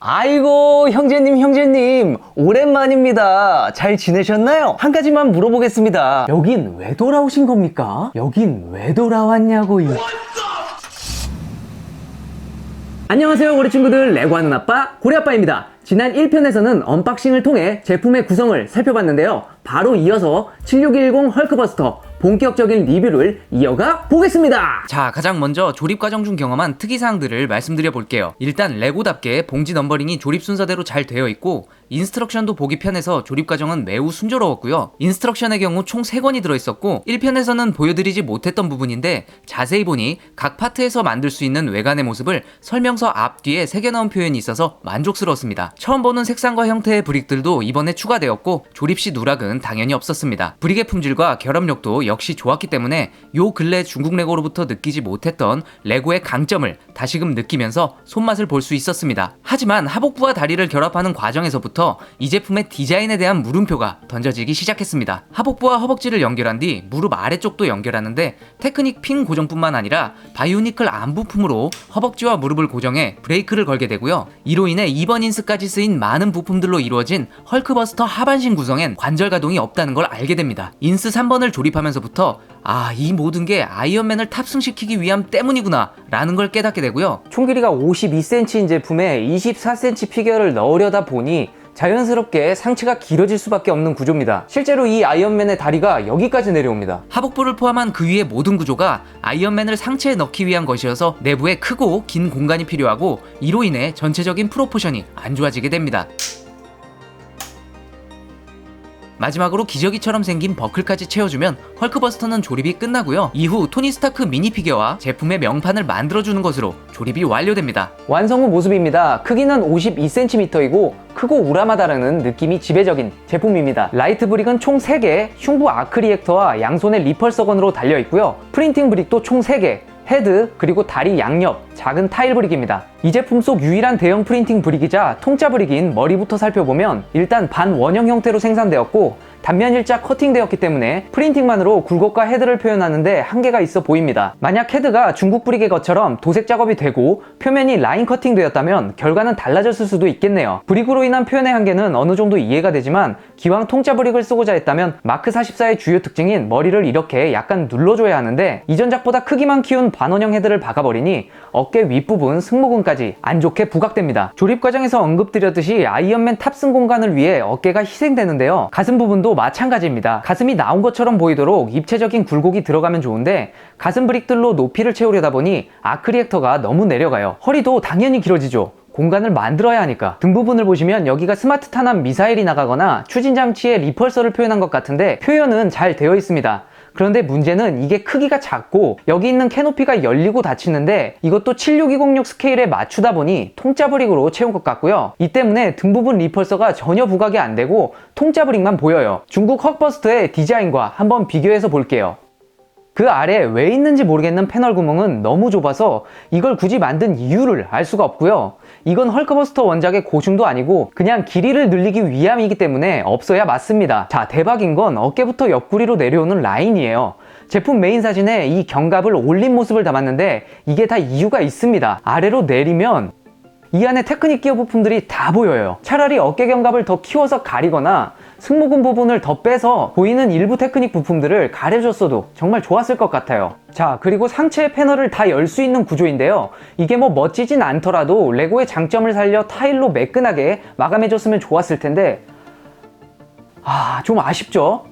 아이고 형제님 오랜만입니다. 잘 지내셨나요? 한 가지만 물어보겠습니다. 여긴 왜 돌아오신 겁니까? 여긴 왜 돌아왔냐고. 안녕하세요 고래 친구들, 레고하는 아빠 고래아빠입니다. 지난 1편에서는 언박싱을 통해 제품의 구성을 살펴봤는데요, 바로 이어서 7610 헐크버스터 본격적인 리뷰를 이어가 보겠습니다. 자, 가장 먼저 조립 과정 중 경험한 특이사항들을 말씀드려 볼게요. 일단 레고답게 봉지 넘버링이 조립 순서대로 잘 되어 있고, 인스트럭션도 보기 편해서 조립 과정은 매우 순조로웠고요. 인스트럭션의 경우 총 3권이 들어있었고 1편에서는 보여드리지 못했던 부분인데, 자세히 보니 각 파트에서 만들 수 있는 외관의 모습을 설명서 앞뒤에 새겨 넣은 표현이 있어서 만족스러웠습니다. 처음 보는 색상과 형태의 브릭들도 이번에 추가되었고, 조립 시 누락은 당연히 없었습니다. 브릭의 품질과 결합력도 역시 좋았기 때문에 요 근래 중국 레고로부터 느끼지 못했던 레고의 강점을 다시금 느끼면서 손맛을 볼 수 있었습니다. 하지만 하복부와 다리를 결합하는 과정에서부터 이 제품의 디자인에 대한 물음표가 던져지기 시작했습니다. 하복부와 허벅지를 연결한 뒤 무릎 아래쪽도 연결하는데, 테크닉 핀 고정뿐만 아니라 바이오니클 암 부품으로 허벅지와 무릎을 고정해 브레이크를 걸게 되고요. 이로 인해 2번 인스까지 쓰인 많은 부품들로 이루어진 헐크버스터 하반신 구성엔 관절 가동이 없다는 걸 알게 됩니다. 인스 3번을 조립하면서부터 이 모든 게 아이언맨을 탑승시키기 위함 때문이구나 라는 걸 깨닫게 되고요. 총 길이가 52cm인 제품에 24cm 피겨를 넣으려다 보니 자연스럽게 상체가 길어질 수밖에 없는 구조입니다. 실제로 이 아이언맨의 다리가 여기까지 내려옵니다. 하복부를 포함한 그 위의 모든 구조가 아이언맨을 상체에 넣기 위한 것이어서 내부에 크고 긴 공간이 필요하고, 이로 인해 전체적인 프로포션이 안 좋아지게 됩니다. 마지막으로 기저귀처럼 생긴 버클까지 채워주면 헐크버스터는 조립이 끝나고요. 이후 토니 스타크 미니 피겨와 제품의 명판을 만들어주는 것으로 조립이 완료됩니다. 완성 후 모습입니다. 크기는 52cm이고 크고 우람하다는 느낌이 지배적인 제품입니다. 라이트 브릭은 총 3개, 흉부 아크 리액터와 양손의 리펄서 건으로 달려있고요. 프린팅 브릭도 총 3개, 헤드 그리고 다리 양옆 작은 타일 브릭입니다. 이 제품 속 유일한 대형 프린팅 브릭이자 통짜 브릭인 머리부터 살펴보면 일단 반원형 형태로 생산되었고, 단면 일자 커팅되었기 때문에 프린팅만으로 굴곡과 헤드를 표현하는데 한계가 있어 보입니다. 만약 헤드가 중국 브릭의 것처럼 도색 작업이 되고 표면이 라인 커팅 되었다면 결과는 달라졌을 수도 있겠네요. 브릭으로 인한 표현의 한계는 어느 정도 이해가 되지만, 기왕 통짜 브릭을 쓰고자 했다면 마크 44의 주요 특징인 머리를 이렇게 약간 눌러줘야 하는데, 이전작보다 크기만 키운 반원형 헤드를 박아버리니 어깨 윗부분 승모근까지 안 좋게 부각됩니다. 조립 과정에서 언급드렸듯이 아이언맨 탑승 공간을 위해 어깨가 희생되는데요, 가슴 부분도 마찬가지입니다. 가슴이 나온 것처럼 보이도록 입체적인 굴곡이 들어가면 좋은데, 가슴 브릭들로 높이를 채우려다 보니 아크 리액터가 너무 내려가요. 허리도 당연히 길어지죠. 공간을 만들어야 하니까. 등 부분을 보시면 여기가 스마트 탄환 미사일이 나가거나 추진장치의 리펄서를 표현한 것 같은데, 표현은 잘 되어 있습니다. 그런데 문제는 이게 크기가 작고 여기 있는 캐노피가 열리고 닫히는데, 이것도 76206 스케일에 맞추다 보니 통짜 브릭으로 채운 것 같고요. 이 때문에 등 부분 리펄서가 전혀 부각이 안 되고 통짜 브릭만 보여요. 중국 헉버스터의 디자인과 한번 비교해서 볼게요. 그 아래 왜 있는지 모르겠는 패널 구멍은 너무 좁아서 이걸 굳이 만든 이유를 알 수가 없고요. 이건 헐크버스터 원작의 고충도 아니고 그냥 길이를 늘리기 위함이기 때문에 없어야 맞습니다. 자, 대박인 건 어깨부터 옆구리로 내려오는 라인이에요. 제품 메인 사진에 이 견갑을 올린 모습을 담았는데 이게 다 이유가 있습니다. 아래로 내리면 이 안에 테크닉 기어 부품들이 다 보여요. 차라리 어깨 견갑을 더 키워서 가리거나 승모근 부분을 더 빼서 보이는 일부 테크닉 부품들을 가려줬어도 정말 좋았을 것 같아요. 자, 그리고 상체 패널을 다 열 수 있는 구조인데요, 이게 뭐 멋지진 않더라도 레고의 장점을 살려 타일로 매끈하게 마감해줬으면 좋았을 텐데 좀 아쉽죠?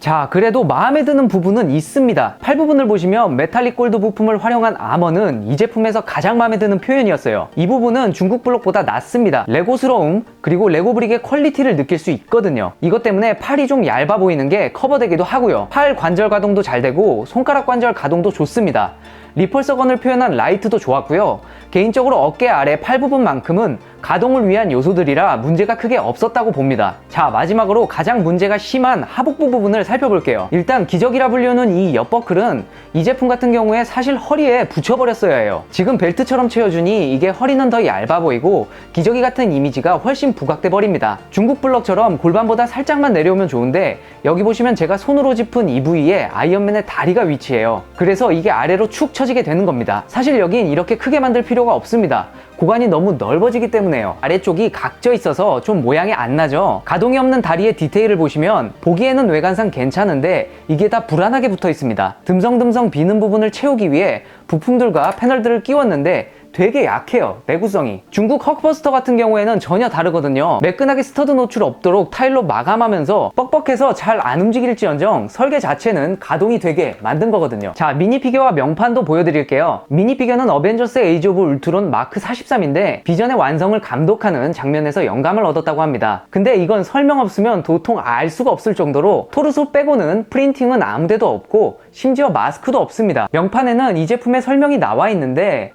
자, 그래도 마음에 드는 부분은 있습니다. 팔 부분을 보시면 메탈릭 골드 부품을 활용한 아머는 이 제품에서 가장 마음에 드는 표현이었어요. 이 부분은 중국 블록보다 낫습니다. 레고스러움 그리고 레고 브릭의 퀄리티를 느낄 수 있거든요. 이것 때문에 팔이 좀 얇아 보이는 게 커버되기도 하고요. 팔 관절 가동도 잘 되고 손가락 관절 가동도 좋습니다. 리펄서건을 표현한 라이트도 좋았고요. 개인적으로 어깨 아래 팔 부분만큼은 가동을 위한 요소들이라 문제가 크게 없었다고 봅니다. 자, 마지막으로 가장 문제가 심한 하복부 부분을 살펴볼게요. 일단 기저귀라 불리는 이 옆버클은 이 제품 같은 경우에 사실 허리에 붙여버렸어야 해요. 지금 벨트처럼 채워주니 이게 허리는 더 얇아 보이고 기저귀 같은 이미지가 훨씬 부각돼 버립니다. 중국 블럭처럼 골반보다 살짝만 내려오면 좋은데, 여기 보시면 제가 손으로 짚은 이 부위에 아이언맨의 다리가 위치해요. 그래서 이게 아래로 축 처져 터지게 되는 겁니다. 사실 여긴 이렇게 크게 만들 필요가 없습니다. 고관이 너무 넓어지기 때문에요. 아래쪽이 각져 있어서 좀 모양이 안 나죠. 가동이 없는 다리의 디테일을 보시면 보기에는 외관상 괜찮은데 이게 다 불안하게 붙어 있습니다. 듬성듬성 비는 부분을 채우기 위해 부품들과 패널들을 끼웠는데 되게 약해요, 내구성이. 중국 헉버스터 같은 경우에는 전혀 다르거든요. 매끈하게 스터드 노출 없도록 타일로 마감하면서 뻑뻑해서 잘 안 움직일지언정 설계 자체는 가동이 되게 만든 거거든요. 자, 미니피규어와 명판도 보여드릴게요. 미니피규어는 어벤져스 에이지 오브 울트론 마크 43인데 비전의 완성을 감독하는 장면에서 영감을 얻었다고 합니다. 근데 이건 설명 없으면 도통 알 수가 없을 정도로 토르소 빼고는 프린팅은 아무데도 없고 심지어 마스크도 없습니다. 명판에는 이 제품의 설명이 나와 있는데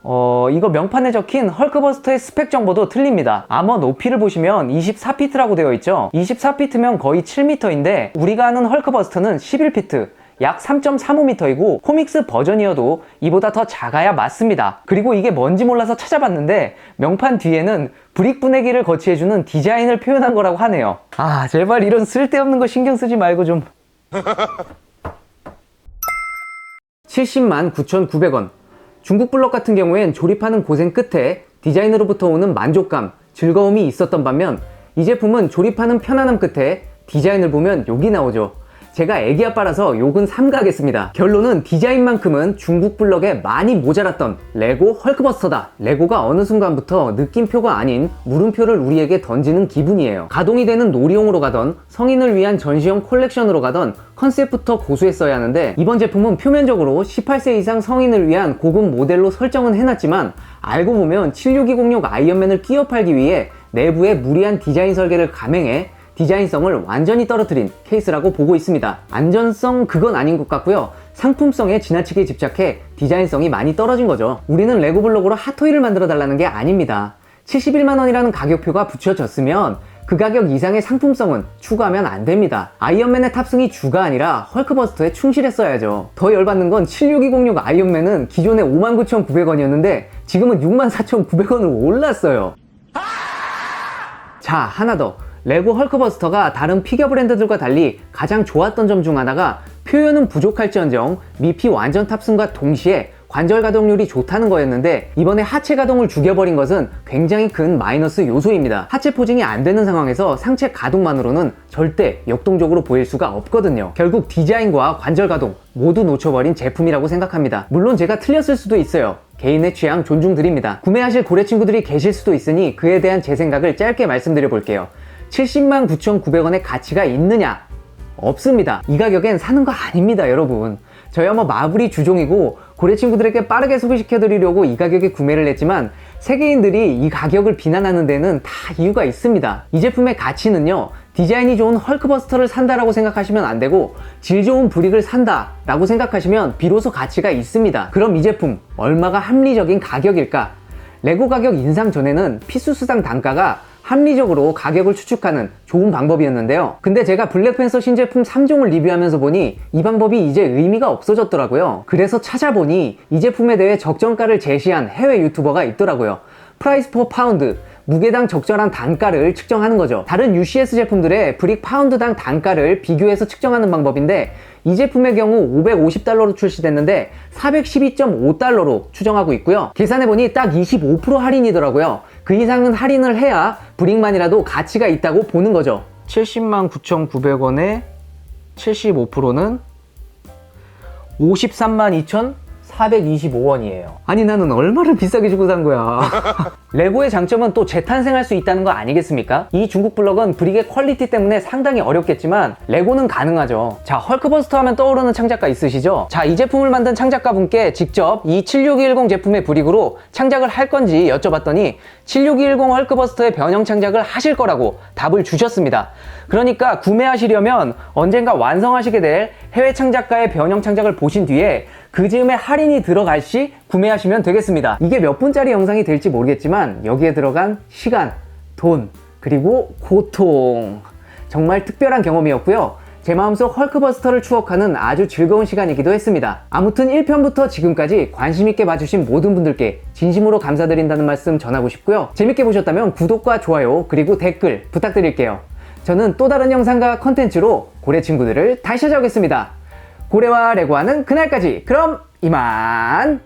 이거 명판에 적힌 헐크버스터의 스펙 정보도 틀립니다. 아머 높이를 보시면 24피트라고 되어 있죠. 24피트면 거의 7m인데 우리가 아는 헐크버스터는 11피트, 약 3.35m이고 코믹스 버전이어도 이보다 더 작아야 맞습니다. 그리고 이게 뭔지 몰라서 찾아봤는데 명판 뒤에는 브릭 분해기를 거치해주는 디자인을 표현한 거라고 하네요. 아, 제발 이런 쓸데없는 거 신경 쓰지 말고 좀. 70만 9,900원. 중국 블럭 같은 경우엔 조립하는 고생 끝에 디자인으로부터 오는 만족감, 즐거움이 있었던 반면 이 제품은 조립하는 편안함 끝에 디자인을 보면 욕이 나오죠. 제가 애기 아빠라서 욕은 삼가하겠습니다. 결론은 디자인만큼은 중국 블럭에 많이 모자랐던 레고 헐크버스터다. 레고가 어느 순간부터 느낌표가 아닌 물음표를 우리에게 던지는 기분이에요. 가동이 되는 놀이용으로 가던 성인을 위한 전시용 콜렉션으로 가던 컨셉부터 고수했어야 하는데 이번 제품은 표면적으로 18세 이상 성인을 위한 고급 모델로 설정은 해놨지만 알고 보면 76206 아이언맨을 끼워 팔기 위해 내부에 무리한 디자인 설계를 감행해 디자인성을 완전히 떨어뜨린 케이스라고 보고 있습니다. 안전성 그건 아닌 것 같고요. 상품성에 지나치게 집착해 디자인성이 많이 떨어진 거죠. 우리는 레고 블록으로 핫토이를 만들어 달라는 게 아닙니다. 71만원이라는 가격표가 붙여졌으면 그 가격 이상의 상품성은 추가하면 안 됩니다. 아이언맨의 탑승이 주가 아니라 헐크버스터에 충실했어야죠. 더 열받는 건 76206 아이언맨은 기존에 59,900원이었는데 지금은 64,900원으로 올랐어요. 자, 하나 더. 레고 헐크버스터가 다른 피겨 브랜드들과 달리 가장 좋았던 점 중 하나가 표현은 부족할지언정 미피 완전 탑승과 동시에 관절 가동률이 좋다는 거였는데 이번에 하체 가동을 죽여버린 것은 굉장히 큰 마이너스 요소입니다. 하체 포징이 안 되는 상황에서 상체 가동만으로는 절대 역동적으로 보일 수가 없거든요. 결국 디자인과 관절 가동 모두 놓쳐버린 제품이라고 생각합니다. 물론 제가 틀렸을 수도 있어요. 개인의 취향 존중드립니다. 구매하실 고래 친구들이 계실 수도 있으니 그에 대한 제 생각을 짧게 말씀드려 볼게요. 70만 9,900원의 가치가 있느냐? 없습니다. 이 가격엔 사는 거 아닙니다, 여러분. 저야 뭐 마블이 주종이고 고래 친구들에게 빠르게 소개시켜 드리려고 이 가격에 구매를 했지만 세계인들이 이 가격을 비난하는 데는 다 이유가 있습니다. 이 제품의 가치는요, 디자인이 좋은 헐크버스터를 산다라고 생각하시면 안 되고 질 좋은 브릭을 산다라고 생각하시면 비로소 가치가 있습니다. 그럼 이 제품 얼마가 합리적인 가격일까? 레고 가격 인상 전에는 피수수당 단가가 합리적으로 가격을 추측하는 좋은 방법이었는데요. 근데 제가 블랙팬서 신제품 3종을 리뷰하면서 보니 이 방법이 이제 의미가 없어졌더라고요. 그래서 찾아보니 이 제품에 대해 적정가를 제시한 해외 유튜버가 있더라고요. 프라이스 퍼 파운드, 무게당 적절한 단가를 측정하는 거죠. 다른 UCS 제품들의 브릭 파운드당 단가를 비교해서 측정하는 방법인데 이 제품의 경우 550달러로 출시됐는데 412.5달러로 추정하고 있고요. 계산해보니 딱 25% 할인이더라고요. 그 이상은 할인을 해야 브릭만이라도 가치가 있다고 보는 거죠. 70만 9,900원에 75%는 53만 2,425원이에요. 아니 나는 얼마를 비싸게 주고 산 거야. 레고의 장점은 또 재탄생할 수 있다는 거 아니겠습니까? 이 중국 블럭은 브릭의 퀄리티 때문에 상당히 어렵겠지만 레고는 가능하죠. 자, 헐크버스터 하면 떠오르는 창작가 있으시죠? 자, 이 제품을 만든 창작가분께 직접 이 76210 제품의 브릭으로 창작을 할 건지 여쭤봤더니 76210 헐크버스터의 변형 창작을 하실 거라고 답을 주셨습니다. 그러니까 구매하시려면 언젠가 완성하시게 될 해외 창작가의 변형 창작을 보신 뒤에 그 즈음에 할인이 들어갈 시 구매하시면 되겠습니다. 이게 몇 분짜리 영상이 될지 모르겠지만 여기에 들어간 시간, 돈, 그리고 고통, 정말 특별한 경험이었고요. 제 마음속 헐크버스터를 추억하는 아주 즐거운 시간이기도 했습니다. 아무튼 1편부터 지금까지 관심있게 봐주신 모든 분들께 진심으로 감사드린다는 말씀 전하고 싶고요. 재밌게 보셨다면 구독과 좋아요 그리고 댓글 부탁드릴게요. 저는 또 다른 영상과 컨텐츠로 고래 친구들을 다시 찾아오겠습니다. 고래와 레고하는 그날까지, 그럼 이만!